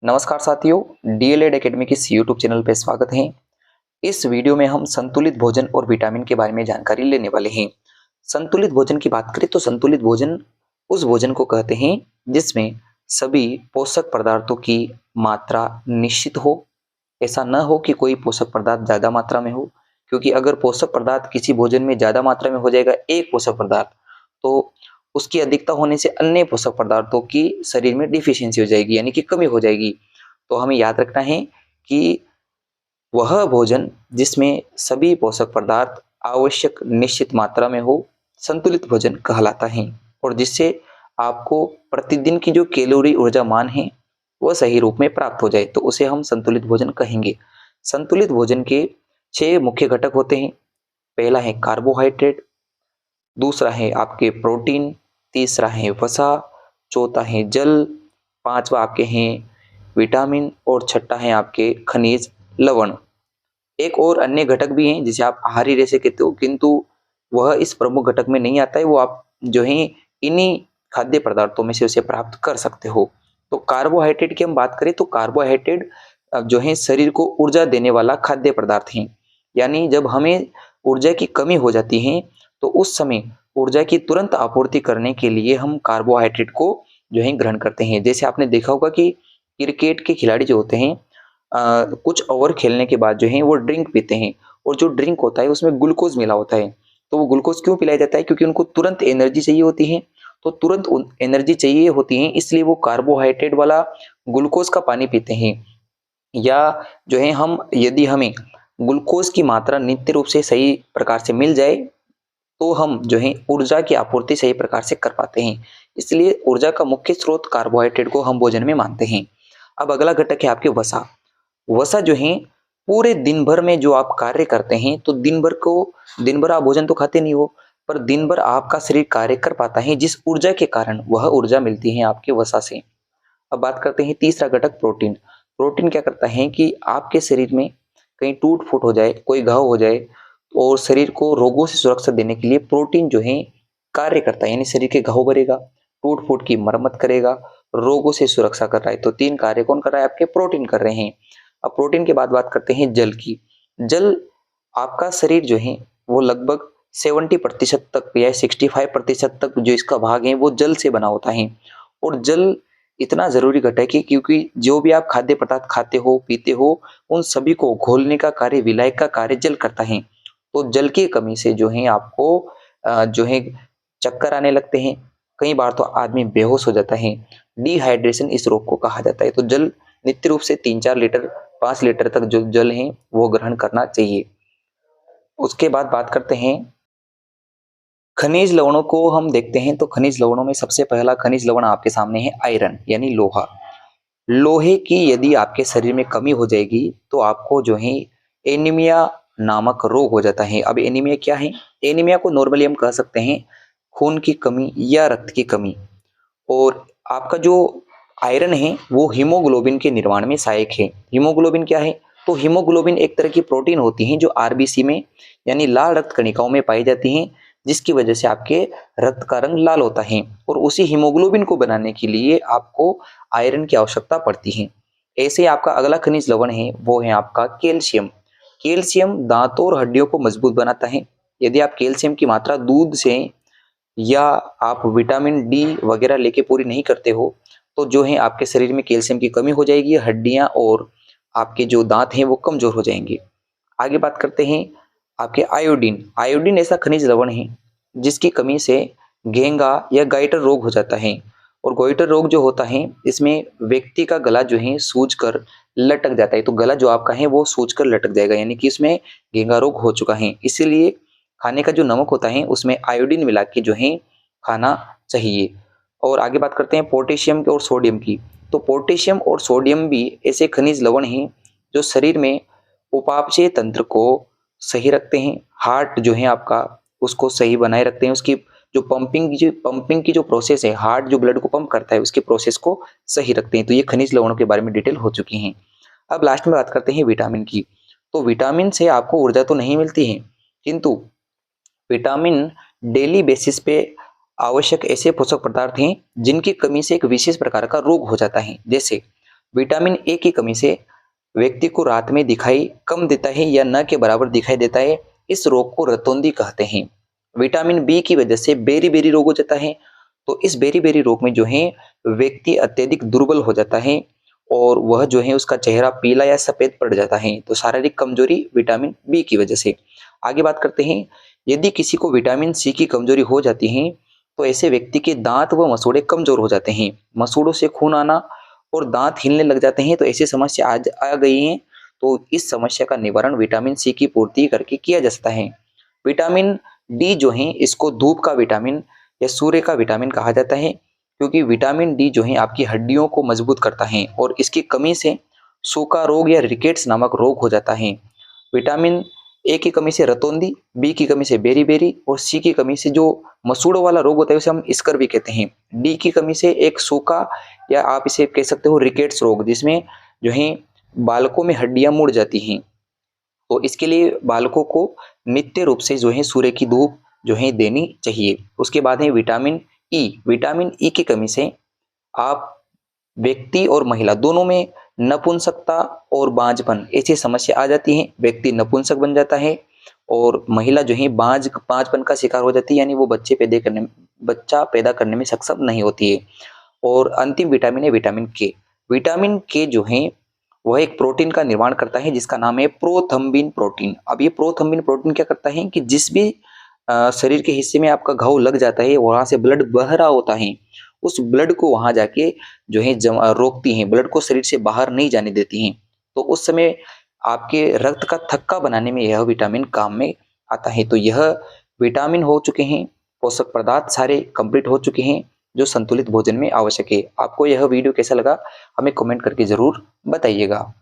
नमस्कार साथियों, DElEd academy के इस यूट्यूब चैनल पे स्वागत है। इस वीडियो में हम संतुलित भोजन और विटामिन के बारे में जानकारी लेने वाले हैं। संतुलित भोजन की बात करें तो संतुलित भोजन उस भोजन को कहते हैं जिसमें सभी पोषक पदार्थों की मात्रा निश्चित हो। ऐसा न हो कि कोई पोषक पदार्थ ज़्यादा मात्रा में हो, क्योंकि अगर पोषक पदार्थ किसी भोजन में ज़्यादा मात्रा में हो जाएगा एक पोषक पदार्थ, तो उसकी अधिकता होने से अन्य पोषक पदार्थों की शरीर में डिफिशियंसी हो जाएगी, यानी कि कमी हो जाएगी। तो हमें याद रखना है कि वह भोजन जिसमें सभी पोषक पदार्थ आवश्यक निश्चित मात्रा में हो, संतुलित भोजन कहलाता है। और जिससे आपको प्रतिदिन की जो कैलोरी ऊर्जा मान है वह सही रूप में प्राप्त हो जाए, तो उसे हम संतुलित भोजन कहेंगे। संतुलित भोजन के 6 मुख्य घटक होते हैं। पहला है कार्बोहाइड्रेट, दूसरा है आपके प्रोटीन, तीसरा है वसा, चौथा है जल, पांचवा आपके हैं विटामिन और छठा है आपके खनिज लवण। एक और अन्य घटक भी हैं जिसे आप आहारी रेशे कहते हो, किंतु वह इस प्रमुख घटक में नहीं आता है। वो आप जो है इन्हीं खाद्य पदार्थों में से उसे प्राप्त कर सकते हो। तो कार्बोहाइड्रेट की हम बात करें तो कार्बोहाइड्रेट जो है शरीर को ऊर्जा देने वाला खाद्य पदार्थ है। यानी जब हमें ऊर्जा की कमी हो जाती है तो उस समय ऊर्जा की तुरंत आपूर्ति करने के लिए हम कार्बोहाइड्रेट को जो है ग्रहण करते हैं। जैसे आपने देखा होगा कि क्रिकेट के खिलाड़ी जो होते हैं कुछ ओवर खेलने के बाद जो है वो ड्रिंक पीते हैं, और जो ड्रिंक होता है उसमें ग्लूकोज मिला होता है। तो वो ग्लूकोज क्यों पिलाया जाता है? क्योंकि उनको तुरंत एनर्जी चाहिए होती है। तो तुरंत एनर्जी चाहिए होती है, इसलिए वो कार्बोहाइड्रेट वाला ग्लूकोज का पानी पीते हैं। या जो है हम यदि हमें ग्लूकोज की मात्रा नित्य रूप से सही प्रकार से मिल जाए तो हम जो है ऊर्जा की आपूर्ति सही प्रकार से कर पाते हैं। इसलिए ऊर्जा का मुख्य स्रोत कार्बोहाइड्रेट को हम भोजन में मानते हैं। अब अगला घटक है आपके वसा। वसा जो है पूरे दिन भर में जो आप कार्य करते हैं, तो दिन भर आप भोजन तो खाते नहीं हो, पर दिन भर आपका शरीर कार्य कर पाता है जिस ऊर्जा के कारण वह ऊर्जा मिलती है आपके वसा से। अब बात करते हैं तीसरा घटक प्रोटीन। प्रोटीन क्या करता है कि आपके शरीर में कहीं टूट फूट हो जाए, कोई घाव हो जाए, और शरीर को रोगों से सुरक्षा देने के लिए प्रोटीन जो है कार्य करता है। यानी शरीर के घाव भरेगा, टूट फूट की मरम्मत करेगा, रोगों से सुरक्षा कर रहा है। तो 3 कार्य कौन कर रहा है? आपके प्रोटीन कर रहे हैं। अब प्रोटीन के बाद बात करते हैं जल की। जल आपका शरीर जो है वो लगभग 70% तक या 65% तक जो इसका भाग है वो जल से बना होता है। और जल इतना जरूरी घटक है क्योंकि जो भी आप खाद्य पदार्थ खाते हो, पीते हो, उन सभी को घोलने का कार्य, विलायक का कार्य जल करता है। तो जल की कमी से जो है आपको जो है चक्कर आने लगते हैं। कई बार तो आदमी बेहोश हो जाता है। डिहाइड्रेशन इस रोग को कहा जाता है। तो जल नित्य रूप से 3-4 लीटर 5 लीटर तक जो जल है वो ग्रहण करना चाहिए। उसके बाद बात करते हैं खनिज लवणों को। हम देखते हैं तो खनिज लवणों में सबसे पहला खनिज लवण आपके सामने है आयरन, यानी लोहा। लोहे की यदि आपके शरीर में कमी हो जाएगी तो आपको जो है एनीमिया नामक रोग हो जाता है। अब एनीमिया क्या है? एनीमिया को नॉर्मली हम कह सकते हैं खून की कमी या रक्त की कमी। और आपका जो आयरन है वो हीमोग्लोबिन के निर्माण में सहायक है। हीमोग्लोबिन क्या है? तो हीमोग्लोबिन एक तरह की प्रोटीन होती है जो आरबीसी में यानी लाल रक्त कणिकाओं में पाई जाती हैं, जिसकी वजह से आपके रक्त का रंग लाल होता है। और उसी हीमोग्लोबिन को बनाने के लिए आपको आयरन की आवश्यकता पड़ती है। ऐसे ही आपका अगला खनिज लवण है वो है आपका कैल्शियम। कैल्शियम दांतों और हड्डियों को मजबूत बनाता है। यदि आप कैल्शियम की मात्रा दूध से या आप विटामिन डी वगैरह लेके पूरी नहीं करते हो तो जो है आपके शरीर में कैल्शियम की कमी हो जाएगी, हड्डियां और आपके जो दांत हैं वो कमजोर हो जाएंगे। आगे बात करते हैं आपके आयोडीन। आयोडीन ऐसा खनिज लवण है जिसकी कमी से घेंगा या गाइटर रोग हो जाता है। और गोइटर रोग जो होता है इसमें व्यक्ति का गला जो है सूजकर लटक जाता है। तो गला जो आपका है वो सूजकर लटक जाएगा, यानी कि इसमें घेंगा रोग हो चुका है। इसीलिए खाने का जो नमक होता है उसमें आयोडीन मिला के जो है खाना चाहिए। और आगे बात करते हैं पोटेशियम और सोडियम की। तो पोटेशियम और सोडियम भी ऐसे खनिज लवण हैं जो शरीर में उपापचय तंत्र को सही रखते हैं। हार्ट जो है आपका उसको सही बनाए रखते हैं। उसकी जो पंपिंग की जो प्रोसेस है, हार्ट जो ब्लड को पंप करता है उसके प्रोसेस को सही रखते हैं। तो ये खनिज लवणों के बारे में डिटेल हो चुकी हैं। अब लास्ट में बात करते हैं विटामिन की। तो विटामिन से आपको ऊर्जा तो नहीं मिलती है, किंतु विटामिन डेली बेसिस पे आवश्यक ऐसे पोषक पदार्थ हैं जिनकी कमी से एक विशेष प्रकार का रोग हो जाता है। जैसे विटामिन ए की कमी से व्यक्ति को रात में दिखाई कम देता है या न के बराबर दिखाई देता है। इस रोग को रतौंधी कहते हैं। विटामिन बी की वजह से बेरी-बेरी रोग हो जाता है। तो इस बेरी-बेरी रोग में जो है व्यक्ति अत्यधिक दुर्बल हो जाता है और वह जो है उसका चेहरा पीला या सफ़ेद पड़ जाता है। तो शारीरिक कमजोरी विटामिन बी की वजह से। आगे बात करते हैं, यदि किसी को विटामिन सी की कमजोरी हो जाती है तो ऐसे व्यक्ति के दांत व मसूड़े कमजोर हो जाते हैं। मसूड़ों से खून आना और दांत हिलने लग जाते हैं। तो ऐसी समस्या आज आ गई है। तो इस समस्या का निवारण विटामिन सी की पूर्ति करके किया जा सकता है। विटामिन डी जो है इसको धूप का विटामिन या सूर्य का विटामिन कहा जाता है, क्योंकि विटामिन डी जो है आपकी हड्डियों को मजबूत करता है और इसकी कमी से सूखा रोग या रिकेट्स नामक रोग हो जाता है। विटामिन ए की कमी से रतौंधी, बी की कमी से बेरी-बेरी और सी की कमी से जो मसूड़ों वाला रोग होता है उसे हम स्कर भी कहते हैं। डी की कमी से एक सूखा या आप इसे कह सकते हो रिकेट्स रोग, जिसमें जो है बालकों में हड्डियां मुड़ जाती हैं। तो इसके लिए बालकों को नित्य रूप से जो है सूर्य की धूप जो है देनी चाहिए। उसके बाद है विटामिन ई। विटामिन ई की कमी से आप व्यक्ति और महिला दोनों में नपुंसकता और बांझपन ऐसी समस्या आ जाती है। व्यक्ति नपुंसक बन जाता है और महिला जो है बांझपन का शिकार हो जाती है, यानी वो बच्चा पैदा करने में सक्षम नहीं होती है। और अंतिम विटामिन है विटामिन के। विटामिन के जो है वह एक प्रोटीन का निर्माण करता है जिसका नाम है प्रोथम्बिन प्रोटीन। अब ये प्रोथम्बिन प्रोटीन क्या करता है कि जिस भी शरीर के हिस्से में आपका घाव लग जाता है, वहां से ब्लड बह रहा होता है, उस ब्लड को वहां जाके जो है रोकती हैं, ब्लड को शरीर से बाहर नहीं जाने देती हैं। तो उस समय आपके रक्त का थक्का बनाने में यह विटामिन काम में आता है। तो यह विटामिन हो चुके हैं, पोषक पदार्थ सारे कंप्लीट हो चुके हैं जो संतुलित भोजन में आवश्यक है। आपको यह वीडियो कैसा लगा हमें कमेंट करके जरूर बताइएगा।